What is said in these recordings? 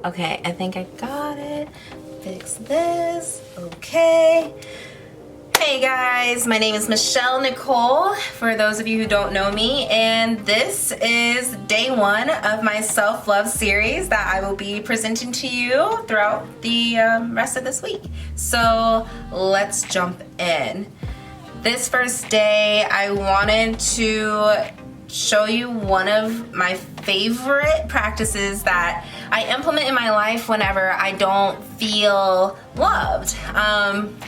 Okay, I think I got it. Fix this. Okay. Hey guys, my name is Nicole, for those of you who don't know me, and this is day one of my self-love series that I will be presenting to you throughout the rest of this week. So let's jump in. This first day, I wanted to show you one of my favorite practices that I implement in my life whenever I don't feel loved.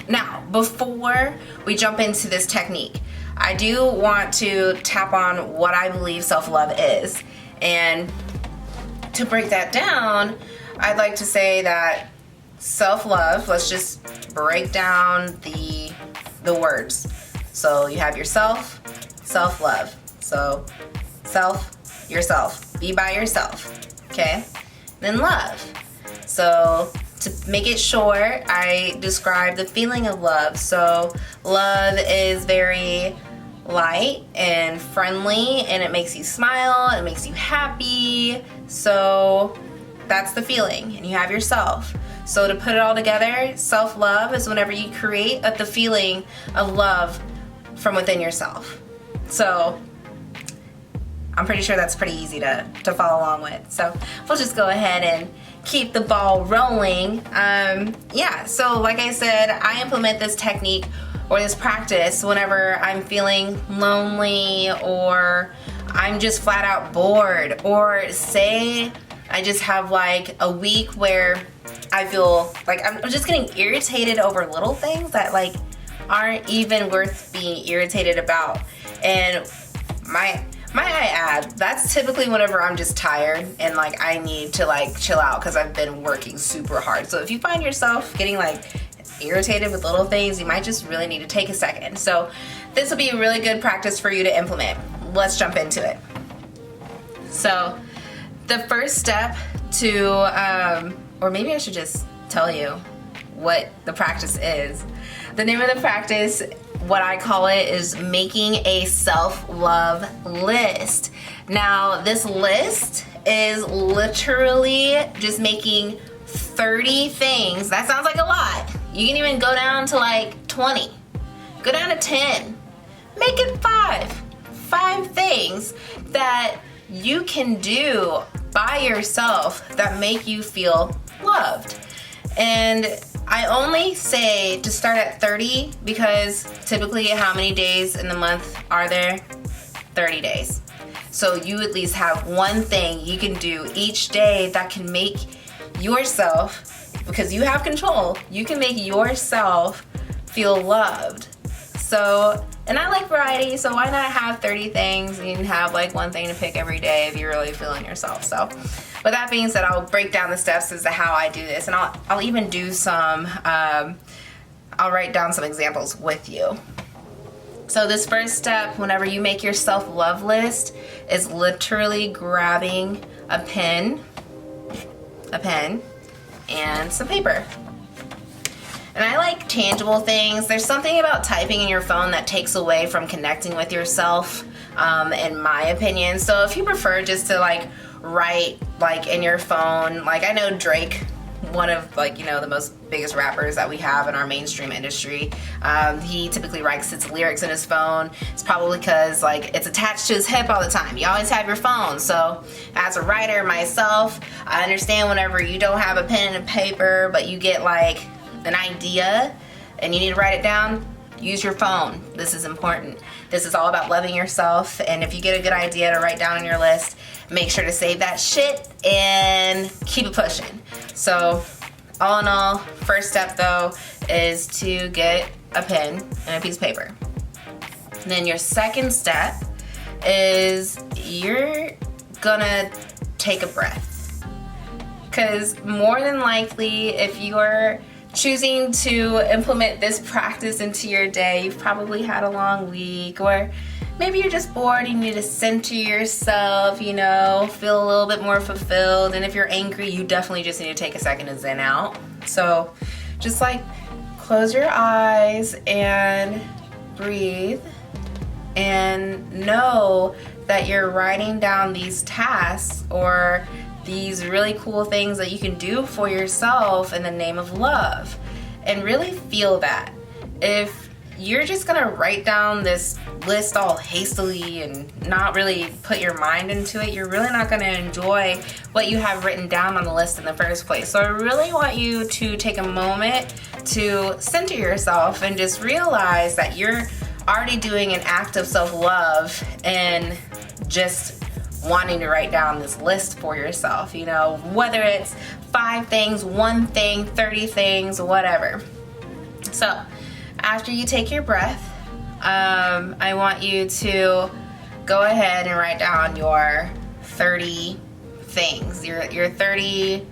Now, before we jump into this technique, I do want to tap on what I believe self-love is. And to break that down, I'd like to say that self-love, let's just break down the words. So you have yourself, self-love. So self, yourself, be by yourself, okay? Then love. So to make it short, I describe the feeling of love. So love is very light and friendly, and it makes you smile, it makes you happy. So that's the feeling, and you have yourself. So to put it all together, self-love is whenever you create the feeling of love from within yourself. So I'm pretty sure that's pretty easy to follow along with. So we'll just go ahead and keep the ball rolling. Yeah, so like I said, I implement this technique or this practice whenever I'm feeling lonely, or I'm just flat out bored, or say I just have like a week where I feel like I'm just getting irritated over little things that like aren't even worth being irritated about. And might I add, that's typically whenever I'm just tired and like I need to like chill out because I've been working super hard. So if you find yourself getting like irritated with little things, you might just really need to take a second. So this will be a really good practice for you to implement. Let's jump into it. So the first step to, or maybe I should just tell you what the practice is. The name of the practice, what I call it, is making a self-love list. Now, this list is literally just making 30 things. That sounds like a lot. You can even go down to like 20. Go down to 10. Make it 5. 5 things that you can do by yourself that make you feel loved. And I only say to start at 30 because typically how many days in the month are there? 30 days. So you at least have one thing you can do each day that can make yourself, because you have control, you can make yourself feel loved. So, and I like variety, so why not have 30 things and you can have like one thing to pick every day if you're really feeling yourself. So with that being said, I'll break down the steps as to how I do this, and I'll even do some, I'll write down some examples with you. So this first step, whenever you make your self-love list, is literally grabbing a pen, and some paper. And I like tangible things. There's something about typing in your phone that takes away from connecting with yourself, in my opinion. So if you prefer just to like write like in your phone, like I know Drake, one of like, you know, the most biggest rappers that we have in our mainstream industry, he typically writes his lyrics in his phone. It's probably because like it's attached to his hip all the time. You always have your phone. So as a writer myself, I understand whenever you don't have a pen and paper, but you get like an idea and you need to write it down, use your phone. This is important. This is all about loving yourself, and if you get a good idea to write down on your list, make sure to save that shit and keep it pushing. So all in all, first step though is to get a pen and a piece of paper. And then your second step is you're gonna take a breath, because more than likely if you're choosing to implement this practice into your day, you've probably had a long week, or maybe you're just bored, you need to center yourself, you know, feel a little bit more fulfilled. And if you're angry, you definitely just need to take a second to zen out. So just like close your eyes and breathe, and know that you're writing down these tasks or these really cool things that you can do for yourself in the name of love. And really feel that. If you're just gonna write down this list all hastily and not really put your mind into it, you're really not gonna enjoy what you have written down on the list in the first place. So I really want you to take a moment to center yourself and just realize that you're already doing an act of self-love and just wanting to write down this list for yourself, you know, whether it's 5 things, 1 thing, 30 things, whatever. So after you take your breath, I want you to go ahead and write down your 30 things, your 30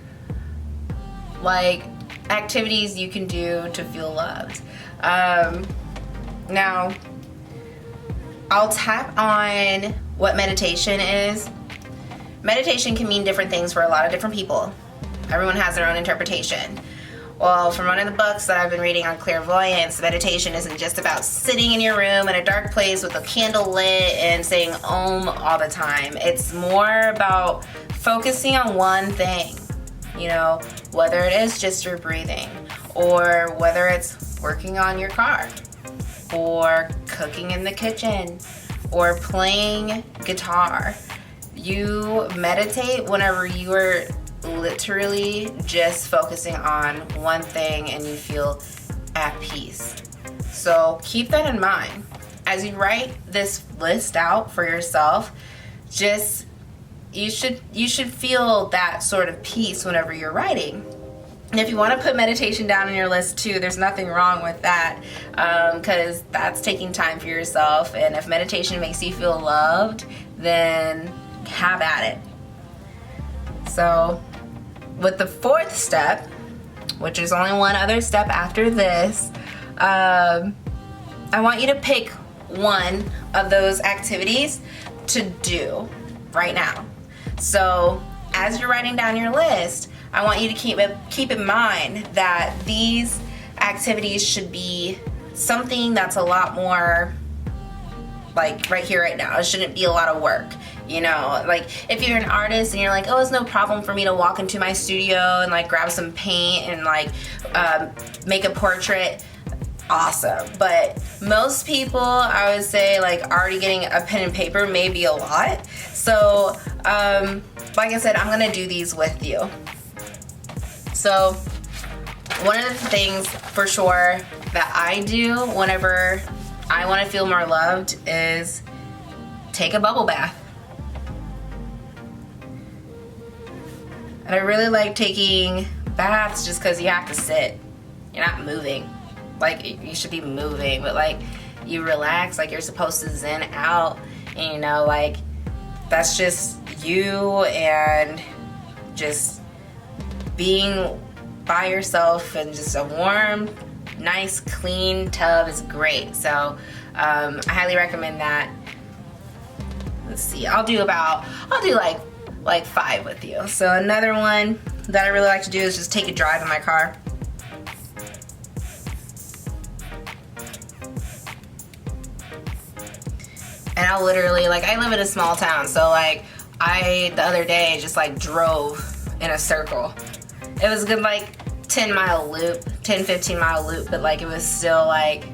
like activities you can do to feel loved. Now, I'll tap on what meditation is. Meditation can mean different things for a lot of different people. Everyone has their own interpretation. Well, from one of the books that I've been reading on clairvoyance, meditation isn't just about sitting in your room in a dark place with a candle lit and saying Om all the time. It's more about focusing on one thing, you know, whether it is just your breathing, or whether it's working on your car, or cooking in the kitchen, or playing guitar. You meditate whenever you are literally just focusing on one thing and you feel at peace. So keep that in mind. As you write this list out for yourself, just you should feel that sort of peace whenever you're writing. And if you want to put meditation down on your list too, there's nothing wrong with that, because that's taking time for yourself. And if meditation makes you feel loved, then have at it. So with the 4th step, which is only one other step after this, I want you to pick one of those activities to do right now. So as you're writing down your list, I want you to keep in mind that these activities should be something that's a lot more like right here, right now. It shouldn't be a lot of work. You know, like if you're an artist and you're like, oh, it's no problem for me to walk into my studio and like grab some paint and like make a portrait, awesome. But most people, I would say, like already getting a pen and paper may be a lot. So like I said, I'm gonna do these with you. So one of the things for sure that I do whenever I want to feel more loved is take a bubble bath. And I really like taking baths just because you have to sit. You're not moving. Like, you should be moving, but like, you relax, like you're supposed to zen out. And you know, like, that's just you and just being by yourself, and just a warm, nice, clean tub is great. So I highly recommend that. Let's see, I'll do like 5 with you. So another one that I really like to do is just take a drive in my car. And I'll literally, like, I live in a small town, so like the other day just like drove in a circle. It was a good like 10 loop, 15 mile loop, but like it was still like,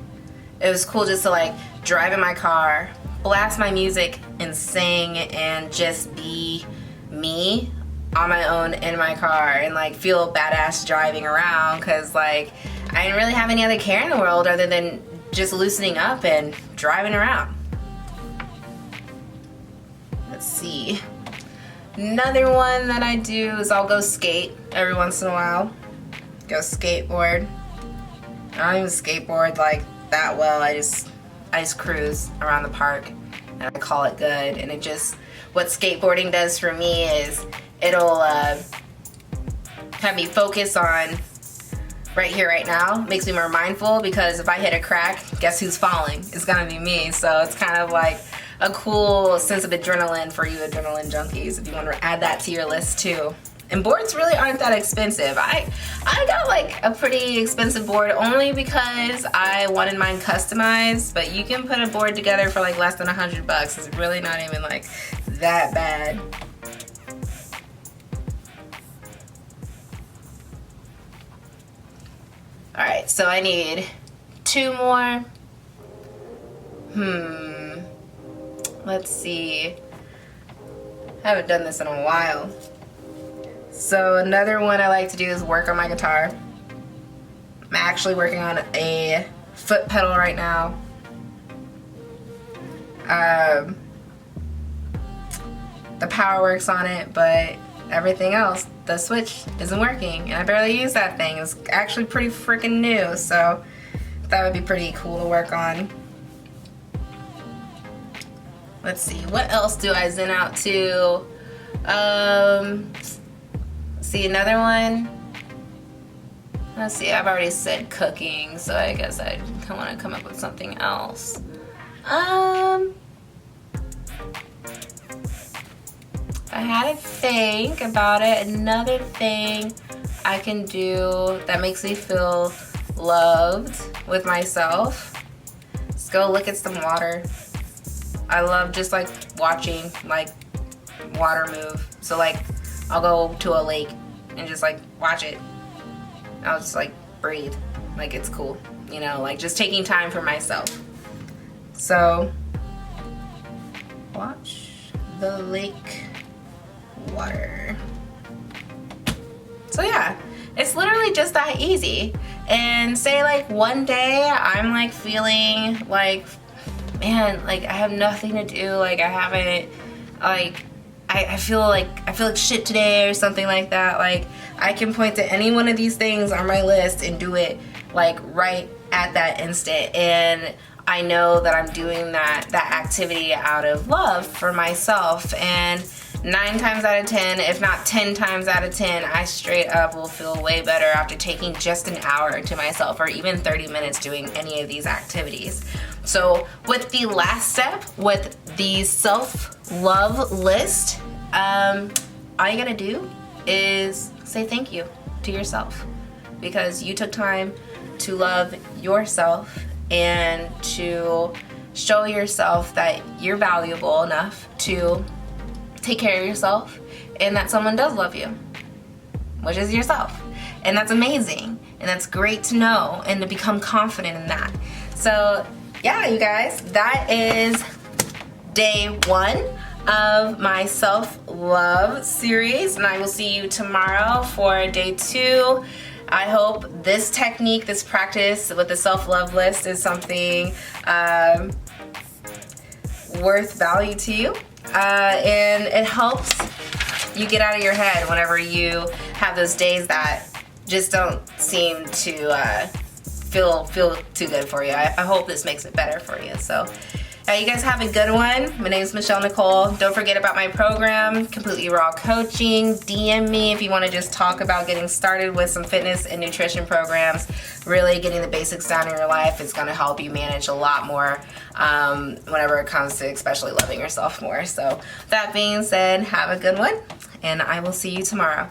it was cool just to like drive in my car, blast my music and sing and just be me on my own in my car and like feel badass driving around, because like I didn't really have any other care in the world other than just loosening up and driving around. Let's see. Another one that I do is I'll go skate every once in a while. Go skateboard. I don't even skateboard like that well. I just cruise around the park and I call it good. And it just, what skateboarding does for me is it'll have me focus on right here, right now. Makes me more mindful, because if I hit a crack, guess who's falling? It's gonna be me. So it's kind of like a cool sense of adrenaline for you adrenaline junkies, if you want to add that to your list too. And boards really aren't that expensive. I got like a pretty expensive board only because I wanted mine customized, but you can put a board together for like less than $100. It's really not even like that bad. Alright, so I need 2 more. Let's see. I haven't done this in a while. So another one I like to do is work on my guitar. I'm actually working on a foot pedal right now. The power works on it, but everything else, the switch isn't working, and I barely use that thing. It's actually pretty freaking new, so that would be pretty cool to work on. Let's see, what else do I zen out to? See, another one. Let's see, I've already said cooking, so I guess I want to come up with something else. I had to think about it. Another thing I can do that makes me feel loved with myself is go look at some water. I love just like watching like water move. So like I'll go to a lake and just like watch it. I'll just like breathe. Like it's cool, you know, like just taking time for myself. So watch the lake water. So yeah, it's literally just that easy. And say like one day I'm like feeling like, man, like I have nothing to do, like I haven't, like I feel like shit today or something like that. Like I can point to any one of these things on my list and do it like right at that instant, and I know that I'm doing that activity out of love for myself. And 9 times out of 10, if not 10 times out of 10, I straight up will feel way better after taking just an hour to myself, or even 30 minutes doing any of these activities. So with the last step, with the self-love list, all you gotta do is say thank you to yourself, because you took time to love yourself and to show yourself that you're valuable enough to take care of yourself, and that someone does love you, which is yourself. And that's amazing, and that's great to know and to become confident in that. So yeah, you guys, that is day 1 of my self-love series, and I will see you tomorrow for day 2. I hope this technique, this practice with the self-love list is something worth value to you, and it helps you get out of your head whenever you have those days that just don't seem to feel too good for you. I hope this makes it better for you. So you guys have a good one. My name is Michelle Nicole. Don't forget about my program, Completely Raw Coaching. DM me if you want to just talk about getting started with some fitness and nutrition programs. Really getting the basics down in your life is going to help you manage a lot more whenever it comes to especially loving yourself more. So that being said, have a good one, and I will see you tomorrow.